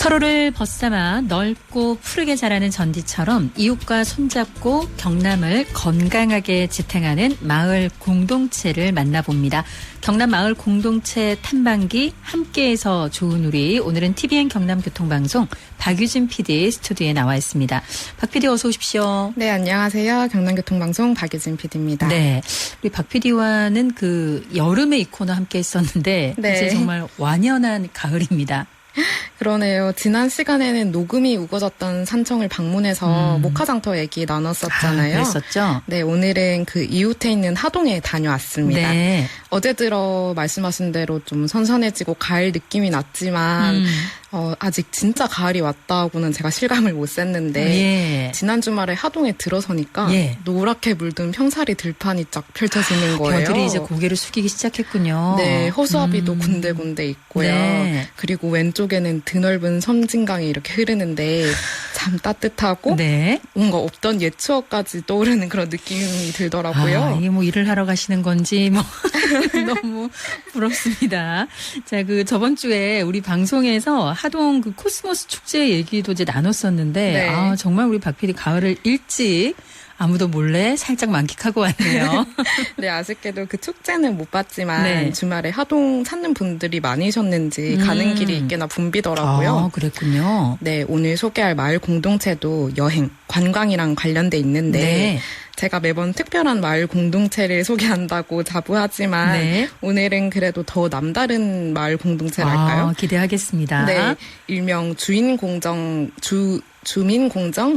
서로를 벗삼아 넓고 푸르게 자라는 전디처럼 이웃과 손잡고 경남을 건강하게 지탱하는 마을 공동체를 만나봅니다. 경남 마을 공동체 탐방기 함께해서 좋은 우리. 오늘은 TVN 경남교통방송 박유진 PD 스튜디오에 나와 있습니다. 박 PD 어서 오십시오. 네, 안녕하세요. 경남교통방송 박유진 PD입니다. 네, 우리 박 PD와는 그 여름에 이 코너 함께 했었는데 네. 이제 정말 완연한 가을입니다. 그러네요. 지난 시간에는 녹음이 우거졌던 산청을 방문해서 목화장터 얘기 나눴었잖아요. 그랬었죠? 네, 오늘은 그 이웃에 있는 하동에 다녀왔습니다. 네. 어제 들어 말씀하신 대로 좀 선선해지고 가을 느낌이 났지만 아직 진짜 가을이 왔다고는 제가 실감을 못 셌는데 예. 지난 주말에 하동에 들어서니까 예. 노랗게 물든 평사리 들판이 쫙 펼쳐지는 거예요. 벼들이 이제 고개를 숙이기 시작했군요. 네, 허수아비도 군데군데 있고요. 네. 그리고 왼쪽에는 드넓은 섬진강이 이렇게 흐르는데 참 따뜻하고 네. 뭔가 없던 옛 추억까지 떠오르는 그런 느낌이 들더라고요. 이게 뭐 일을 하러 가시는 건지 뭐 너무 부럽습니다. 자, 그 저번 주에 우리 방송에서 하동 그 코스모스 축제 얘기도 이제 나눴었는데 네. 정말 우리 박 PD 가을을 일찍 아무도 몰래 살짝 만끽하고 왔네요. 네, 아쉽게도 그 축제는 못 봤지만 네. 주말에 하동 찾는 분들이 많으셨는지 가는 길이 꽤나 붐비더라고요. 그랬군요. 네, 오늘 소개할 마을 공동체도 여행, 관광이랑 관련돼 있는데 네. 제가 매번 특별한 마을 공동체를 소개한다고 자부하지만 네. 오늘은 그래도 더 남다른 마을 공동체랄까요? 기대하겠습니다. 네, 일명 주민공정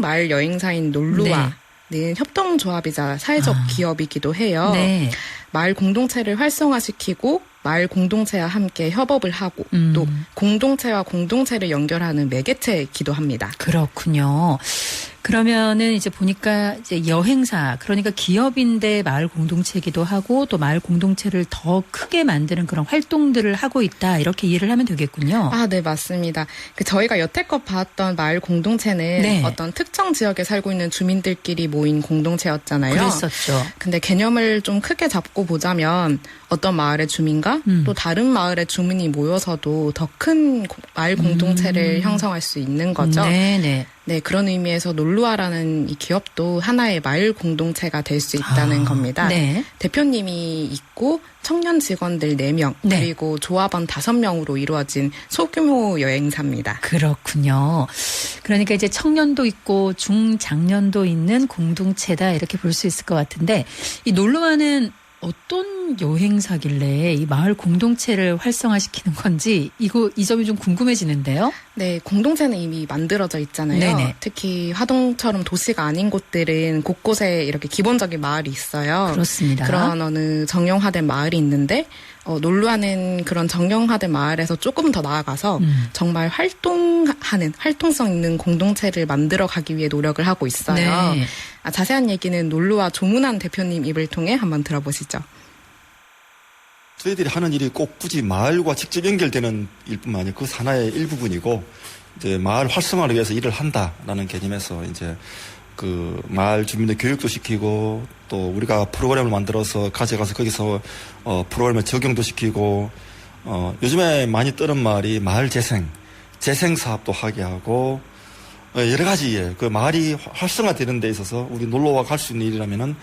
마을 여행사인 놀루와 는 협동조합이자 사회적 기업이기도 해요. 네. 마을 공동체를 활성화시키고 마을 공동체와 함께 협업을 하고 또 공동체와 공동체를 연결하는 매개체이기도 합니다. 그렇군요. 그러면은 이제 보니까 이제 여행사, 그러니까 기업인데 마을 공동체이기도 하고 또 마을 공동체를 더 크게 만드는 그런 활동들을 하고 있다. 이렇게 이해를 하면 되겠군요. 아, 네, 맞습니다. 저희가 여태껏 봤던 마을 공동체는 네. 어떤 특정 지역에 살고 있는 주민들끼리 모인 공동체였잖아요. 그랬었죠. 근데 개념을 좀 크게 잡고 보자면 어떤 마을의 주민과 또 다른 마을의 주민이 모여서도 더 큰 마을 공동체를 형성할 수 있는 거죠. 네네. 네, 그런 의미에서 놀루아라는 이 기업도 하나의 마을 공동체가 될 수 있다는 겁니다. 네. 대표님이 있고 청년 직원들 4명 네. 그리고 조합원 5명으로 이루어진 소규모 여행사입니다. 그렇군요. 그러니까 이제 청년도 있고 중장년도 있는 공동체다 이렇게 볼 수 있을 것 같은데 이 놀루아는 어떤 여행사길래 이 마을 공동체를 활성화시키는 건지 이 점이 좀 궁금해지는데요. 네, 공동체는 이미 만들어져 있잖아요. 네네. 특히 하동처럼 도시가 아닌 곳들은 곳곳에 이렇게 기본적인 마을이 있어요. 그렇습니다. 그런 어느 정형화된 마을이 있는데 놀루아는 그런 정형화된 마을에서 조금 더 나아가서 정말 활동성 있는 공동체를 만들어 가기 위해 노력을 하고 있어요. 네. 자세한 얘기는 놀루아 조문환 대표님 입을 통해 한번 들어보시죠. 저희들이 하는 일이 꼭 굳이 마을과 직접 연결되는 일뿐만 아니고 그 하나의 일부분이고 이제 마을 활성화를 위해서 일을 한다라는 개념에서 이제 그 마을 주민들 교육도 시키고 또 우리가 프로그램을 만들어서 가져가서 거기서 프로그램을 적용도 시키고 요즘에 많이 뜨는 말이 마을 재생 사업도 하게 하고 여러 가지 그 마을이 활성화되는 데 있어서 우리 놀러와 갈 수 있는 일이라면은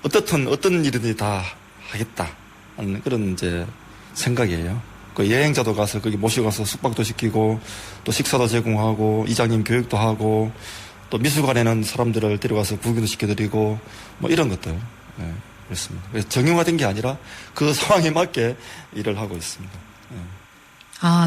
어떤 일이든지 다 하겠다 하는 그런 이제 생각이에요. 그 여행자도 가서 거기 모시고 가서 숙박도 시키고 또 식사도 제공하고 이장님 교육도 하고 또 미술관에는 사람들을 데려가서 구경도 시켜드리고 뭐 이런 것들. 네, 그렇습니다. 그래서 정형화된 게 아니라 그 상황에 맞게 일을 하고 있습니다. 네.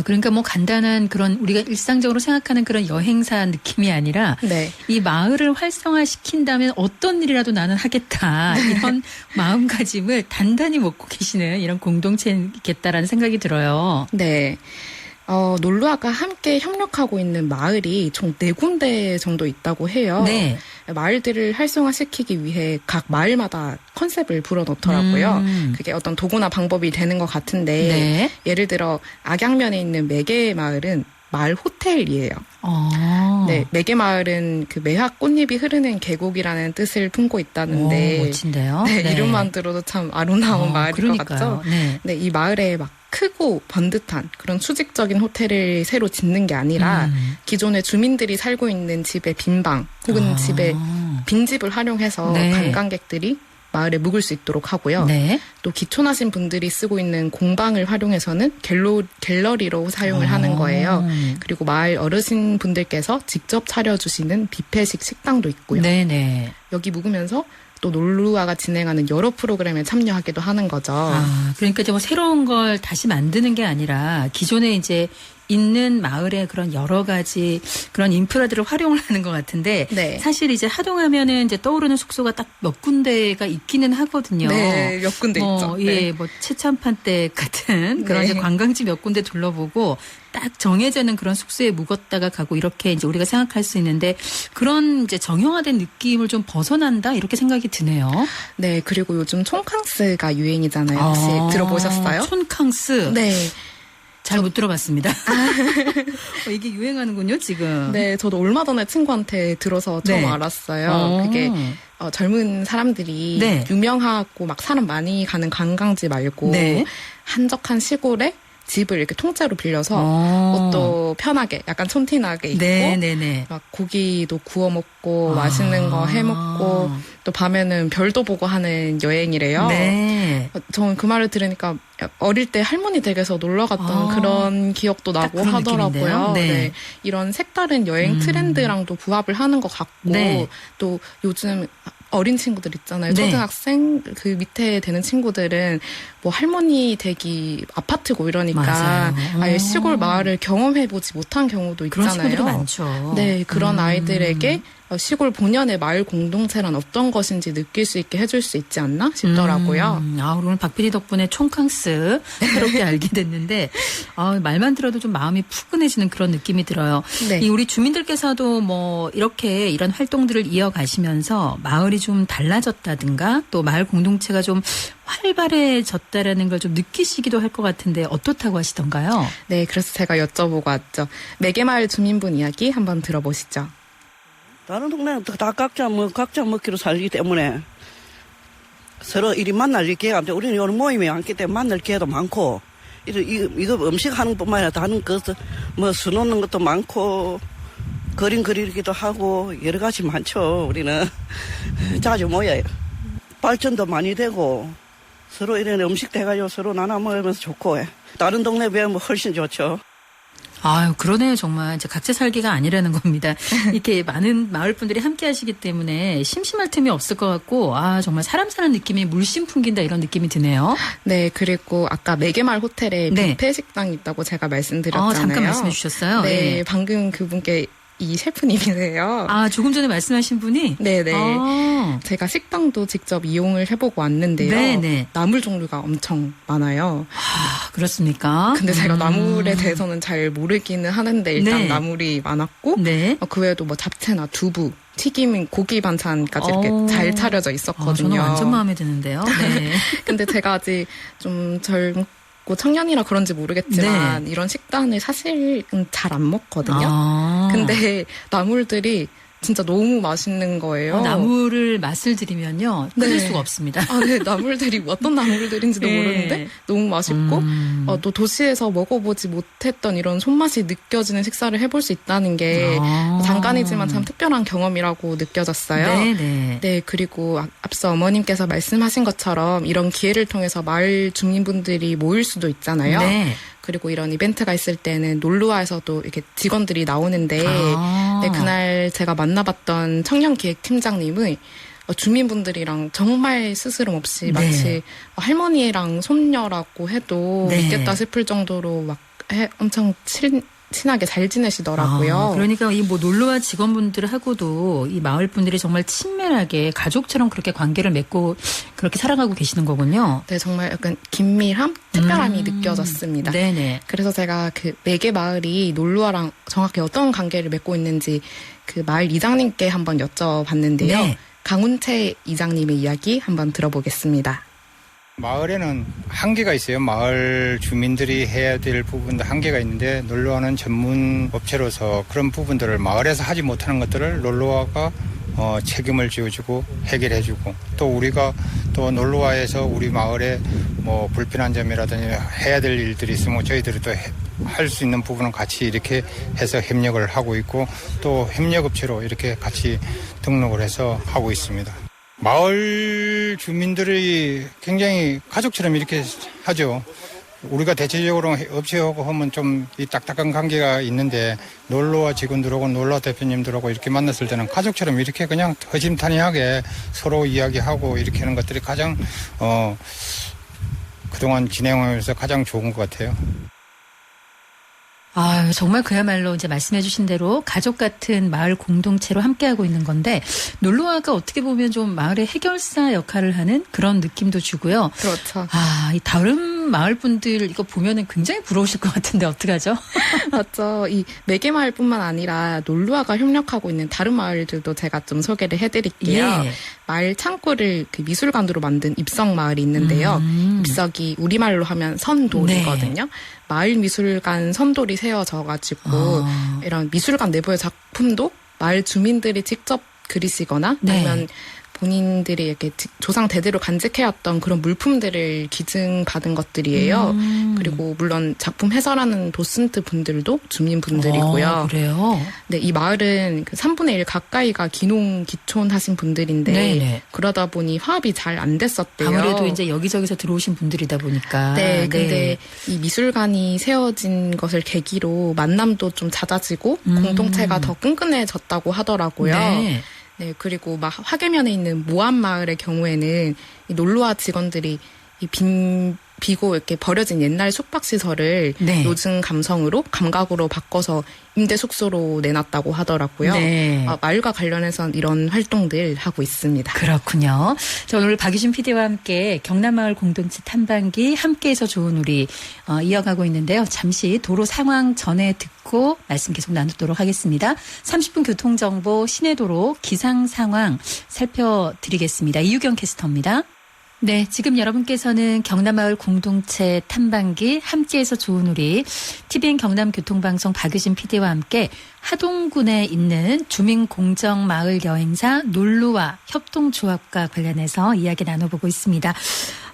그러니까 뭐 간단한 그런 우리가 일상적으로 생각하는 그런 여행사 느낌이 아니라 네. 이 마을을 활성화시킨다면 어떤 일이라도 나는 하겠다. 이런 마음가짐을 단단히 먹고 계시는 이런 공동체겠다라는 생각이 들어요. 네. 놀루아가 함께 협력하고 있는 마을이 총 4군데 정도 있다고 해요. 네. 마을들을 활성화시키기 위해 각 마을마다 컨셉을 불어넣더라고요. 그게 어떤 도구나 방법이 되는 것 같은데 네. 예를 들어 악양면에 있는 매개 마을은 마을 호텔이에요. 네, 매개마을은 그 매화 꽃잎이 흐르는 계곡이라는 뜻을 품고 있다는데. 오, 멋진데요. 네, 네. 이름만 들어도 참 아름다운 마을일 그러니까요. 것 같죠? 네. 네, 이 마을에 막 크고 번듯한 그런 수직적인 호텔을 새로 짓는 게 아니라 기존의 주민들이 살고 있는 집의 빈방 혹은 집의 빈집을 활용해서 네. 관광객들이 마을에 묵을 수 있도록 하고요. 네. 또 기촌하신 분들이 쓰고 있는 공방을 활용해서는 갤러리로 사용을 하는 거예요. 그리고 마을 어르신 분들께서 직접 차려주시는 뷔페식 식당도 있고요. 네네. 여기 묵으면서 또 놀루아가 진행하는 여러 프로그램에 참여하기도 하는 거죠. 그러니까 이제 뭐 새로운 걸 다시 만드는 게 아니라 기존에 이제 있는 마을의 그런 여러 가지 그런 인프라들을 활용을 하는 것 같은데 네. 사실 이제 하동하면은 이제 떠오르는 숙소가 딱 몇 군데가 있기는 하거든요. 네, 몇 군데 있죠. 예, 네. 뭐 최참판댁 같은 그런 네. 이제 관광지 몇 군데 둘러보고 딱 정해져 있는 그런 숙소에 묵었다가 가고 이렇게 이제 우리가 생각할 수 있는데 그런 이제 정형화된 느낌을 좀 벗어난다 이렇게 생각이 드네요. 네, 그리고 요즘 촌캉스가 유행이잖아요. 혹시 들어보셨어요? 촌캉스. 네. 잘 못 들어봤습니다. 이게 유행하는군요, 지금. 네, 저도 얼마 전에 친구한테 들어서 처음 네. 알았어요. 그게 젊은 사람들이 네. 유명하고 막 사람 많이 가는 관광지 말고 네. 한적한 시골에 집을 이렇게 통째로 빌려서 옷도 편하게 약간 촌티나게 입고 네네네. 막 고기도 구워 먹고 맛있는 거 해 먹고 또 밤에는 별도 보고 하는 여행이래요. 네. 저는 그 말을 들으니까 어릴 때 할머니 댁에서 놀러 갔던 그런 기억도 나고 그런 하더라고요. 네. 네. 이런 색다른 여행 트렌드랑도 부합을 하는 것 같고 네. 또 요즘 어린 친구들 있잖아요. 네. 초등학생 그 밑에 되는 친구들은 뭐 할머니 댁이 아파트고 이러니까 맞아요. 아예 시골 마을을 경험해보지 못한 경우도 그런 있잖아요. 친구들이 많죠. 네, 그런 아이들에게 시골 본연의 마을 공동체란 어떤 것인지 느낄 수 있게 해줄 수 있지 않나 싶더라고요. 오늘 박 PD 덕분에 촌캉스 새롭게 알게 됐는데 말만 들어도 좀 마음이 푸근해지는 그런 느낌이 들어요. 네. 이 우리 주민들께서도 뭐 이렇게 이런 활동들을 이어가시면서 마을이 좀 달라졌다든가 또 마을 공동체가 좀 활발해졌다라는 걸 좀 느끼시기도 할 것 같은데 어떻다고 하시던가요? 네, 그래서 제가 여쭤보고 왔죠. 매개마을 주민분 이야기 한번 들어보시죠. 다른 동네는 다 각자 먹기로 살기 때문에 서로 이리 만날 기회가 없죠. 우리는 이런 모임에 앉기 때문에 만날 기회도 많고 이거 음식 하는 뿐만 아니라 다른 것도 뭐 수놓는 것도 많고 그림 그리기도 하고 여러 가지 많죠. 우리는 자주 모여요. 발전도 많이 되고 서로 이런 음식 돼가지고 서로 나눠 먹으면서 좋고 다른 동네 비하면 훨씬 좋죠. 그러네요. 정말 이제 각자 살기가 아니라는 겁니다. 이렇게 많은 마을 분들이 함께 하시기 때문에 심심할 틈이 없을 것 같고 정말 사람 사는 느낌이 물씬 풍긴다 이런 느낌이 드네요. 네, 그리고 아까 매개마을 호텔에 네. 뷔페 식당이 있다고 제가 말씀드렸잖아요. 잠깐 말씀해 주셨어요. 네, 예. 방금 그분께 이 셰프님이세요. 조금 전에 말씀하신 분이? 네네. 제가 식당도 직접 이용을 해보고 왔는데요. 네네. 나물 종류가 엄청 많아요. 그렇습니까? 근데 제가 나물에 대해서는 잘 모르기는 하는데 일단 네. 나물이 많았고 네. 그 외에도 뭐 잡채나 두부, 튀김, 고기 반찬까지 이렇게 잘 차려져 있었거든요. 저는 완전 마음에 드는데요. 네. 근데 제가 아직 좀 젊고 청년이라 그런지 모르겠지만 이런 식단을 사실은 잘 안 먹거든요. 근데 나물들이 진짜 너무 맛있는 거예요. 나물을 맛을 들이면요. 끊을 네. 수가 없습니다. 네, 나물들이 어떤 나물들인지도 네. 모르는데 너무 맛있고 또 도시에서 먹어보지 못했던 이런 손맛이 느껴지는 식사를 해볼 수 있다는 게 잠깐이지만 참 특별한 경험이라고 느껴졌어요. 네네. 네, 그리고 앞서 어머님께서 말씀하신 것처럼 이런 기회를 통해서 마을 주민분들이 모일 수도 있잖아요. 네. 그리고 이런 이벤트가 있을 때는 놀루아에서도 이렇게 직원들이 나오는데 네, 그날 제가 만나봤던 청년기획팀장님은 주민분들이랑 정말 스스럼 없이 마치 할머니랑 손녀라고 해도 믿겠다 싶을 정도로 막 엄청 친하게 잘 지내시더라고요. 그러니까 이 뭐 놀러와 직원분들하고도 이 마을 분들이 정말 친밀하게 가족처럼 그렇게 관계를 맺고 그렇게 살아가고 계시는 거군요. 네, 정말 약간 긴밀함, 특별함이 느껴졌습니다. 네네. 그래서 제가 그 매개 마을이 놀루아랑 정확히 어떤 관계를 맺고 있는지 그 마을 이장님께 한번 여쭤봤는데요. 네. 강운채 이장님의 이야기 한번 들어보겠습니다. 마을에는 한계가 있어요. 마을 주민들이 해야 될 부분도 한계가 있는데 놀러와는 전문 업체로서 그런 부분들을 마을에서 하지 못하는 것들을 놀러와가 책임을 지어주고 해결해주고 또 우리가 또 놀러와에서 우리 마을에 뭐 불편한 점이라든지 해야 될 일들이 있으면 저희들이 또 할 수 있는 부분은 같이 이렇게 해서 협력을 하고 있고 또 협력업체로 이렇게 같이 등록을 해서 하고 있습니다. 마을 주민들이 굉장히 가족처럼 이렇게 하죠. 우리가 대체적으로 업체하고 하면 좀 이 딱딱한 관계가 있는데 놀러와 직원들하고 놀러 대표님들하고 이렇게 만났을 때는 가족처럼 이렇게 그냥 허심탄회하게 서로 이야기하고 이렇게 하는 것들이 가장 그동안 진행하면서 가장 좋은 것 같아요. 아, 정말 그야말로 이제 말씀해주신 대로 가족 같은 마을 공동체로 함께하고 있는 건데 놀러와가 어떻게 보면 좀 마을의 해결사 역할을 하는 그런 느낌도 주고요. 그렇죠. 아, 이 다른 마을 분들 이거 보면은 굉장히 부러우실 것 같은데 어떡하죠? 맞죠. 이 매개마을뿐만 아니라 놀러와가 협력하고 있는 다른 마을들도 제가 좀 소개를 해드릴게요. 예. 마을 창고를 그 미술관으로 만든 입석 마을이 있는데요. 입석이 우리말로 하면 선돌이거든요. 네. 마을 미술관 선돌이 세워져가지고 이런 미술관 내부의 작품도 마을 주민들이 직접 그리시거나 아니면 네. 본인들이 이렇게 조상 대대로 간직해왔던 그런 물품들을 기증받은 것들이에요. 그리고 물론 작품 해설하는 도슨트 분들도 주민분들이고요. 그래요? 네, 이 마을은 그 3분의 1 가까이가 기농 기촌 하신 분들인데 네네. 그러다 보니 화합이 잘 안 됐었대요. 아무래도 이제 여기저기서 들어오신 분들이다 보니까. 네, 근데 이 미술관이 세워진 것을 계기로 만남도 좀 잦아지고 공동체가 더 끈끈해졌다고 하더라고요. 네. 네, 그리고 막 화계면에 있는 모암마을의 경우에는 이 놀러와 직원들이 이 비고 이렇게 버려진 옛날 숙박시설을 네. 요즘 감각으로 바꿔서 임대 숙소로 내놨다고 하더라고요. 네. 마을과 관련해서는 이런 활동들 하고 있습니다. 그렇군요. 자, 오늘 박유진 PD와 함께 경남마을 공동체 탐방기 함께해서 좋은 우리 이어가고 있는데요. 잠시 도로 상황 전해 듣고 말씀 계속 나누도록 하겠습니다. 30분 교통정보 시내도로 기상 상황 살펴드리겠습니다. 이유경 캐스터입니다. 네, 지금 여러분께서는 경남마을 공동체 탐방기 함께해서 좋은 우리 TVN 경남교통방송 박유진 PD와 함께 하동군에 있는 주민공정마을 여행사 놀러와 협동조합과 관련해서 이야기 나눠보고 있습니다.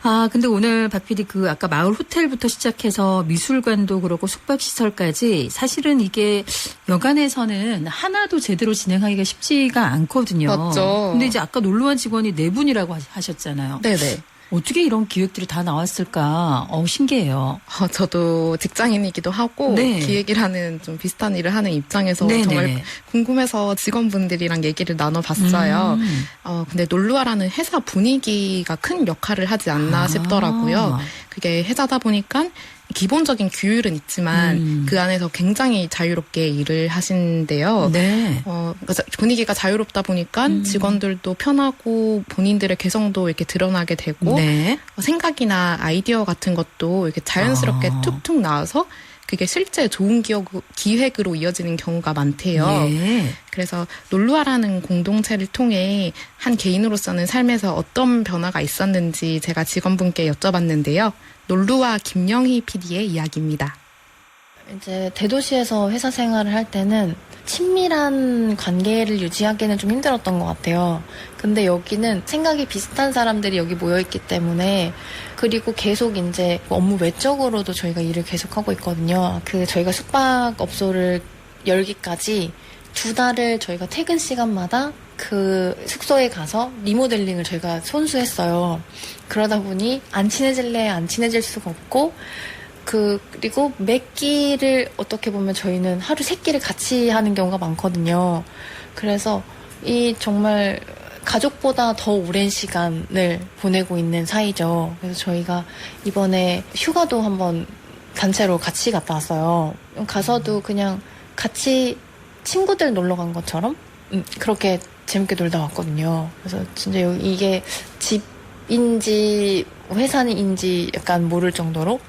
아, 근데 오늘 박 PD 아까 마을 호텔부터 시작해서 미술관도 그렇고 숙박시설까지 사실은 이게 여간에서는 하나도 제대로 진행하기가 쉽지가 않거든요. 맞죠. 근데 이제 아까 놀러와 직원이 4분이라고 하셨잖아요. 네네. 어떻게 이런 기획들이 다 나왔을까? 신기해요. 저도 직장인이기도 하고 네. 기획이라는 좀 비슷한 일을 하는 입장에서 정말 궁금해서 직원분들이랑 얘기를 나눠봤어요. 근데 놀러와라는 회사 분위기가 큰 역할을 하지 않나 싶더라고요. 그게 회사다 보니까 기본적인 규율은 있지만 그 안에서 굉장히 자유롭게 일을 하신대요. 네. 그래서 분위기가 자유롭다 보니까 직원들도 편하고 본인들의 개성도 이렇게 드러나게 되고 네. 생각이나 아이디어 같은 것도 이렇게 자연스럽게 툭툭 나와서 그게 실제 좋은 기획으로 이어지는 경우가 많대요. 예. 그래서 놀러와라는 공동체를 통해 한 개인으로서는 삶에서 어떤 변화가 있었는지 제가 직원분께 여쭤봤는데요. 놀러와 김영희 PD의 이야기입니다. 이제 대도시에서 회사 생활을 할 때는 친밀한 관계를 유지하기는 좀 힘들었던 것 같아요. 근데 여기는 생각이 비슷한 사람들이 여기 모여있기 때문에 그리고 계속 이제 업무 외적으로도 저희가 일을 계속하고 있거든요. 저희가 숙박업소를 열기까지 2달을 저희가 퇴근 시간마다 그 숙소에 가서 리모델링을 저희가 손수했어요. 그러다 보니 안 친해질 수가 없고 그리고 몇 끼를 어떻게 보면 저희는 하루 3끼를 같이 하는 경우가 많거든요. 그래서 이 정말 가족보다 더 오랜 시간을 보내고 있는 사이죠. 그래서 저희가 이번에 휴가도 한번 단체로 같이 갔다 왔어요. 가서도 그냥 같이 친구들 놀러 간 것처럼 그렇게 재밌게 놀다 왔거든요. 그래서 진짜 이게 집인지 회사인지 약간 모를 정도로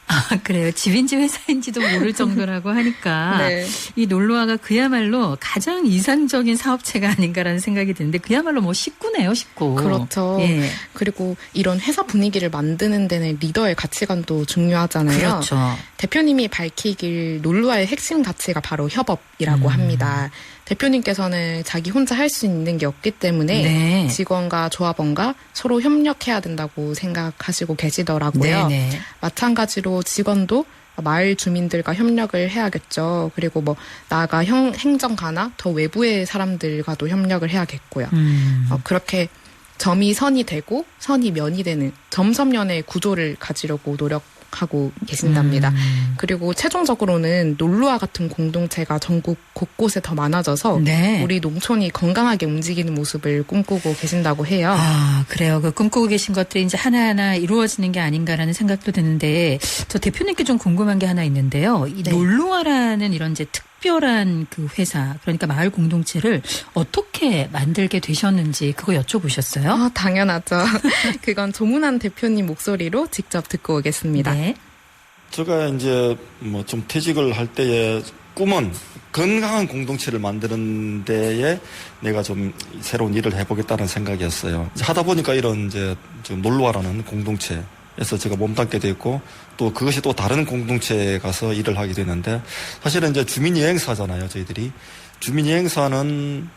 아, 그래요. 집인지 회사인지도 모를 정도라고 하니까 네. 이 놀러와가 그야말로 가장 이상적인 사업체가 아닌가라는 생각이 드는데 그야말로 뭐 식구네요, 식구. 그렇죠. 예. 그리고 이런 회사 분위기를 만드는 데는 리더의 가치관도 중요하잖아요. 그렇죠. 대표님이 밝히길 놀루와의 핵심 가치가 바로 협업이라고 합니다. 대표님께서는 자기 혼자 할 수 있는 게 없기 때문에 네. 직원과 조합원과 서로 협력해야 된다고 생각하시고 계시더라고요. 네네. 마찬가지로 직원도 마을 주민들과 협력을 해야겠죠. 그리고 뭐 나아가 행정가나 더 외부의 사람들과도 협력을 해야겠고요. 그렇게 점이 선이 되고 선이 면이 되는 점선면의 구조를 가지려고 노력하고 계신답니다. 그리고 최종적으로는 놀루와 같은 공동체가 전국 곳곳에 더 많아져서 네. 우리 농촌이 건강하게 움직이는 모습을 꿈꾸고 계신다고 해요. 아, 그래요. 그 꿈꾸고 계신 것들이 이제 하나하나 이루어지는 게 아닌가라는 생각도 드는데, 저 대표님께 좀 궁금한 게 하나 있는데요. 이 네. 놀루와라는 이런 이제 특별한 그 회사, 그러니까 마을 공동체를 어떻게 만들게 되셨는지 그거 여쭤보셨어요? 아, 당연하죠. 그건 조문한 대표님 목소리로 직접 듣고 오겠습니다. 네. 제가 이제 뭐 좀 퇴직을 할 때의 꿈은 건강한 공동체를 만드는 데에 내가 좀 새로운 일을 해보겠다는 생각이었어요. 이제 하다 보니까 이런 이제 좀 놀러와라는 공동체에서 제가 몸담게 됐고 또 그것이 또 다른 공동체에 가서 일을 하게 됐는데 사실은 이제 주민여행사잖아요, 저희들이. 주민여행사는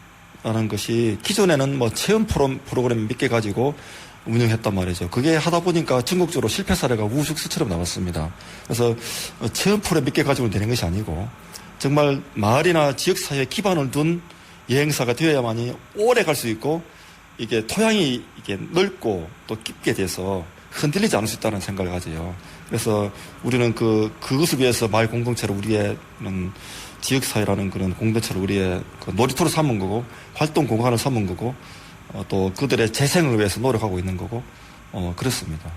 라는 것이 기존에는 뭐 체험 프로그램 몇 개 가지고 운영했단 말이죠. 그게 하다 보니까 전국적으로 실패 사례가 우후죽순처럼 나왔습니다. 그래서 체험 프로그램 몇 개 가지고 되는 것이 아니고 정말 마을이나 지역사회에 기반을 둔 여행사가 되어야만이 오래 갈 수 있고 이게 토양이 이게 넓고 또 깊게 돼서 흔들리지 않을 수 있다는 생각을 가져요. 그래서 우리는 그것을 위해서 마을 공동체를 우리의 지역사회라는 그런 공동체를 우리의 그 놀이터로 삼은 거고 활동 공간을 삼은 거고 또 그들의 재생을 위해서 노력하고 있는 거고 그렇습니다.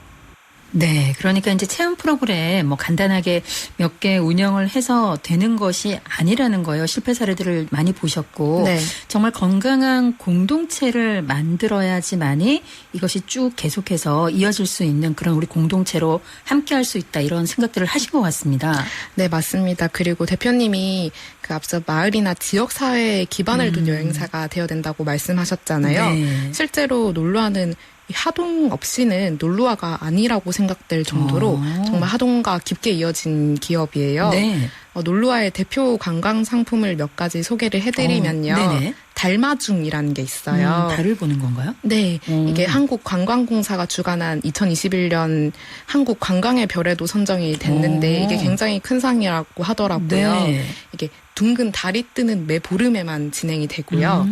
네. 그러니까 이제 체험 프로그램 뭐 간단하게 몇 개 운영을 해서 되는 것이 아니라는 거예요. 실패 사례들을 많이 보셨고. 네. 정말 건강한 공동체를 만들어야지만이 이것이 쭉 계속해서 이어질 수 있는 그런 우리 공동체로 함께 할 수 있다. 이런 생각들을 하신 것 같습니다. 네, 맞습니다. 그리고 대표님이 그 앞서 마을이나 지역사회에 기반을 둔 여행사가 되어야 된다고 말씀하셨잖아요. 네. 실제로 놀러와는 하동 없이는 놀러와가 아니라고 생각될 정도로 정말 하동과 깊게 이어진 기업이에요. 네. 놀러와의 대표 관광 상품을 몇 가지 소개를 해드리면요. 네네. 달마중이라는 게 있어요. 달을 보는 건가요? 네. 이게 한국관광공사가 주관한 2021년 한국 관광의 별에도 선정이 됐는데 이게 굉장히 큰 상이라고 하더라고요. 네. 이게 둥근 달이 뜨는 매 보름에만 진행이 되고요.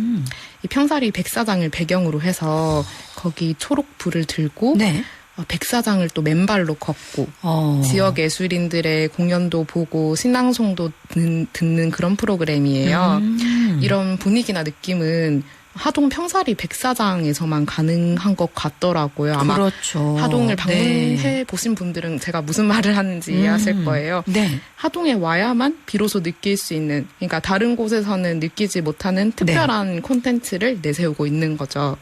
이 평사리 백사장을 배경으로 해서 거기 초록 불을 들고 네. 백사장을 또 맨발로 걷고 지역 예술인들의 공연도 보고 신앙송도 듣는 그런 프로그램이에요. 이런 분위기나 느낌은 하동 평사리 백사장에서만 가능한 것 같더라고요. 아마 그렇죠. 하동을 방문해 네. 보신 분들은 제가 무슨 말을 하는지 이해하실 거예요. 네. 하동에 와야만 비로소 느낄 수 있는, 그러니까 다른 곳에서는 느끼지 못하는 특별한 콘텐츠를 내세우고 있는 거죠.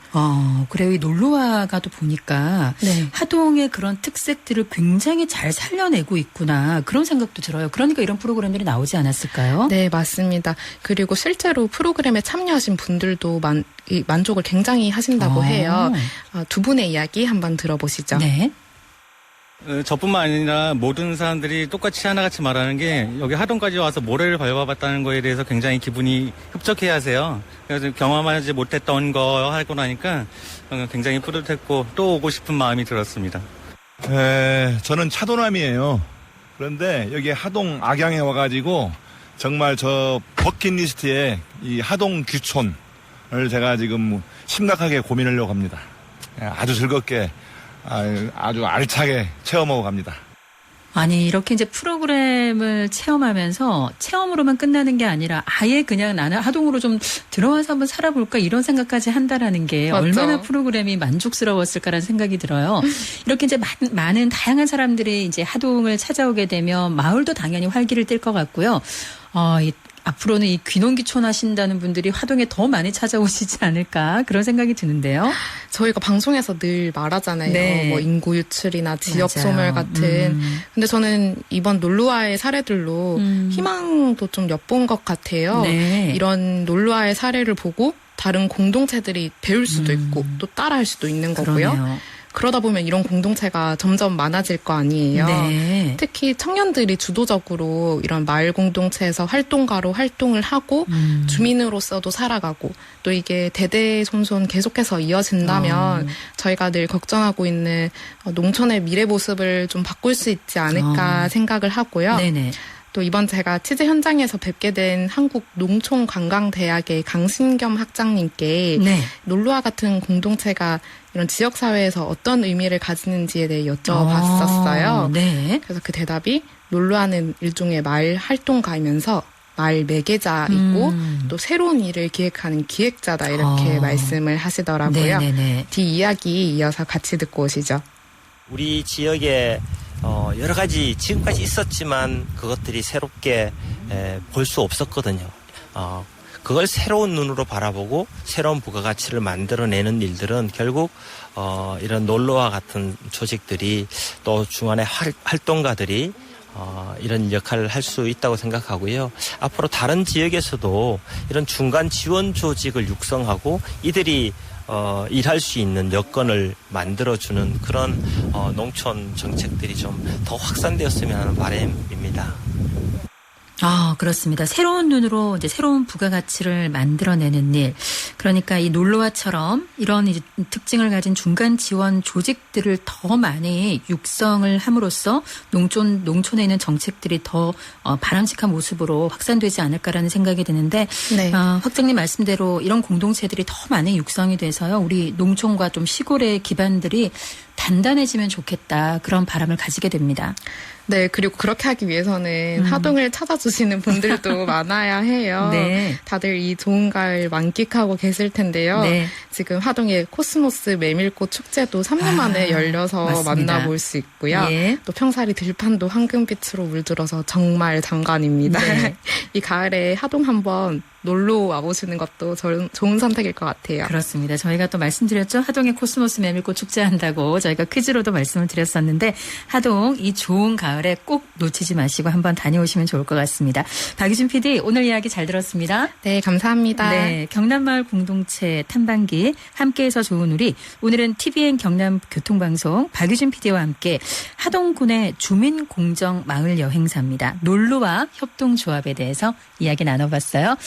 그래요. 이 놀러와가도 보니까 네. 하동의 그런 특색들을 굉장히 잘 살려내고 있구나. 그런 생각도 들어요. 그러니까 이런 프로그램들이 나오지 않았을까요? 네, 맞습니다. 그리고 실제로 프로그램에 참여하신 분들도 만족을 굉장히 하신다고 해요. 두 분의 이야기 한번 들어보시죠. 네. 저뿐만 아니라 모든 사람들이 똑같이 하나같이 말하는 게 여기 하동까지 와서 모래를 밟아봤다는 거에 대해서 굉장히 기분이 흡족해 하세요. 그래서 경험하지 못했던 거 하고 나니까 굉장히 뿌듯했고 또 오고 싶은 마음이 들었습니다. 저는 차도남이에요. 그런데 여기 하동 악양에 와가지고 정말 저 버킷리스트에 이 하동 규촌을 제가 지금 심각하게 고민하려고 합니다. 아주 즐겁게 아주 알차게 체험하고 갑니다. 아니 이렇게 이제 프로그램을 체험하면서 체험으로만 끝나는 게 아니라 아예 그냥 나는 하동으로 좀 들어와서 한번 살아볼까 이런 생각까지 한다라는 게 맞죠. 얼마나 프로그램이 만족스러웠을까라는 생각이 들어요. 이렇게 이제 많은 다양한 사람들이 이제 하동을 찾아오게 되면 마을도 당연히 활기를 띨 것 같고요. 앞으로는 이 귀농귀촌 하신다는 분들이 화동에 더 많이 찾아오시지 않을까 그런 생각이 드는데요. 저희가 방송에서 늘 말하잖아요. 네. 뭐 인구 유출이나 지역 맞아요. 소멸 같은. 근데 저는 이번 놀러와의 사례들로 희망도 좀 엿본 것 같아요. 네. 이런 놀러와의 사례를 보고 다른 공동체들이 배울 수도 있고 또 따라할 수도 있는 거고요. 그러네요. 그러다 보면 이런 공동체가 점점 많아질 거 아니에요. 네. 특히 청년들이 주도적으로 이런 마을 공동체에서 활동가로 활동을 하고 주민으로서도 살아가고 또 이게 대대손손 계속해서 이어진다면 저희가 늘 걱정하고 있는 농촌의 미래 모습을 좀 바꿀 수 있지 않을까 생각을 하고요. 네네. 또 이번 제가 취재 현장에서 뵙게 된 한국농촌관광대학의 강신겸 학장님께 네. 놀러와 같은 공동체가 이런 지역사회에서 어떤 의미를 가지는지에 대해 여쭤봤었어요. 네. 그래서 그 대답이 놀러와는 일종의 마을 활동가이면서 마을 매개자이고 또 새로운 일을 기획하는 기획자다 이렇게 말씀을 하시더라고요. 네네네. 뒤 이야기 이어서 같이 듣고 오시죠. 우리 지역에 여러 가지 지금까지 있었지만 그것들이 새롭게 볼 수 없었거든요. 그걸 새로운 눈으로 바라보고 새로운 부가가치를 만들어내는 일들은 결국 이런 놀러와 같은 조직들이 또 중간에 활동가들이 이런 역할을 할 수 있다고 생각하고요. 앞으로 다른 지역에서도 이런 중간 지원 조직을 육성하고 이들이 일할 수 있는 여건을 만들어주는 그런 농촌 정책들이 좀 더 확산되었으면 하는 바람입니다. 아, 그렇습니다. 새로운 눈으로 이제 새로운 부가가치를 만들어내는 일. 그러니까 이 놀러와처럼 이런 이제 특징을 가진 중간 지원 조직들을 더 많이 육성을 함으로써 농촌에 있는 정책들이 더 바람직한 모습으로 확산되지 않을까라는 생각이 드는데, 네. 학장님 말씀대로 이런 공동체들이 더 많이 육성이 돼서요. 우리 농촌과 좀 시골의 기반들이 단단해지면 좋겠다. 그런 바람을 가지게 됩니다. 네, 그리고 그렇게 하기 위해서는 하동을 찾아주시는 분들도 많아야 해요. 네. 다들 이 좋은 가을 만끽하고 계실 텐데요. 네. 지금 하동의 코스모스 메밀꽃 축제도 3년 만에 열려서 맞습니다. 만나볼 수 있고요. 예. 또 평사리 들판도 황금빛으로 물들어서 정말 장관입니다. 네. 이 가을에 하동 한번 놀러 와보시는 것도 좋은 선택일 것 같아요. 그렇습니다. 저희가 또 말씀드렸죠. 하동에 코스모스 메밀꽃 축제한다고 저희가 퀴즈로도 말씀을 드렸었는데 하동 이 좋은 가을에 꼭 놓치지 마시고 한번 다녀오시면 좋을 것 같습니다. 박유진 PD 오늘 이야기 잘 들었습니다. 네, 감사합니다. 네, 경남마을 공동체 탐방기 함께해서 좋은 우리 오늘은 TVN 경남 교통방송 박유진 PD와 함께 하동군의 주민공정 마을 여행사입니다. 놀러와 협동조합에 대해서 이야기 나눠봤어요.